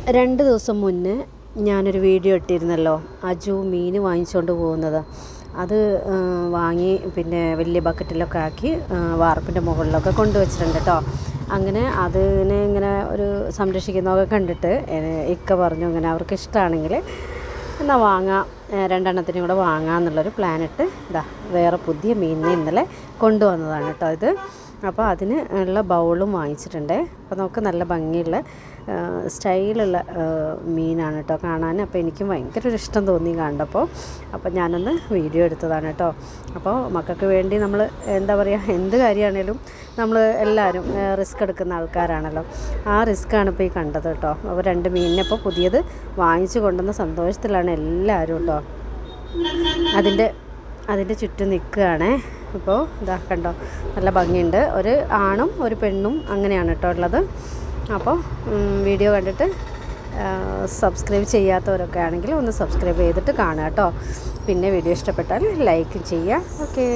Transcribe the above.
2 ദിവസം മുന്നേ ഞാനൊരു വീഡിയോ ഇട്ടിരുന്നല്ലോ, അജു മീൻ വാങ്ങിച്ചുകൊണ്ട് പോകുന്നത്. അത് വാങ്ങി പിന്നെ വലിയ ബക്കറ്റിലൊക്കെ ആക്കി വാർപ്പിൻ്റെ മുകളിലൊക്കെ കൊണ്ടുവച്ചിട്ടുണ്ട് കേട്ടോ. അങ്ങനെ അതിനെ ഇങ്ങനെ ഒരു സംരക്ഷിക്കുന്നതൊക്കെ കണ്ടിട്ട് ഇക്ക പറഞ്ഞു, ഇങ്ങനെ അവർക്ക് ഇഷ്ടമാണെങ്കിൽ എന്നാൽ വാങ്ങാം, 2 എണ്ണത്തിനും കൂടെ വാങ്ങാമെന്നുള്ളൊരു പ്ലാനിട്ട് വേറെ പുതിയ മീനിനെ ഇന്നലെ കൊണ്ടുവന്നതാണ് കേട്ടോ ഇത്. അപ്പോൾ അതിന് ഉള്ള ബൗളും വാങ്ങിച്ചിട്ടുണ്ട്. അപ്പോൾ നമുക്ക് നല്ല ഭംഗിയുള്ള സ്റ്റൈലുള്ള മീനാണ് കേട്ടോ കാണാൻ. അപ്പോൾ എനിക്കും ഭയങ്കര ഒരു ഇഷ്ടം തോന്നി കണ്ടപ്പോൾ. അപ്പോൾ ഞാനൊന്ന് വീഡിയോ എടുത്തതാണ് കേട്ടോ. അപ്പോൾ മക്കൾക്ക് വേണ്ടി നമ്മൾ എന്താ പറയുക, എന്ത് കാര്യമാണേലും നമ്മൾ എല്ലാവരും റിസ്ക് എടുക്കുന്ന ആൾക്കാരാണല്ലോ. ആ റിസ്ക്കാണ് ഇപ്പോൾ ഈ കണ്ടത് കേട്ടോ. അപ്പോൾ 2 മീനിനെ ഇപ്പോൾ പുതിയത് വാങ്ങിച്ചു കൊണ്ടുവന്ന സന്തോഷത്തിലാണ് എല്ലാവരും കേട്ടോ. അതിൻ്റെ ചുറ്റും നിൽക്കുകയാണേ. ഇപ്പോൾ ഇതാ കണ്ടോ, നല്ല ഭംഗിയുണ്ട്. ഒരു ആണും ഒരു പെണ്ണും അങ്ങനെയാണ് കേട്ടോ ഉള്ളത്. അപ്പോൾ വീഡിയോ കണ്ടിട്ട് സബ്സ്ക്രൈബ് ചെയ്യാത്തവരൊക്കെ ആണെങ്കിൽ ഒന്ന് സബ്സ്ക്രൈബ് ചെയ്തിട്ട് കാണുക കേട്ടോ. പിന്നെ വീഡിയോ ഇഷ്ടപ്പെട്ടാൽ ലൈക്ക് ചെയ്യുക. ഓക്കേ.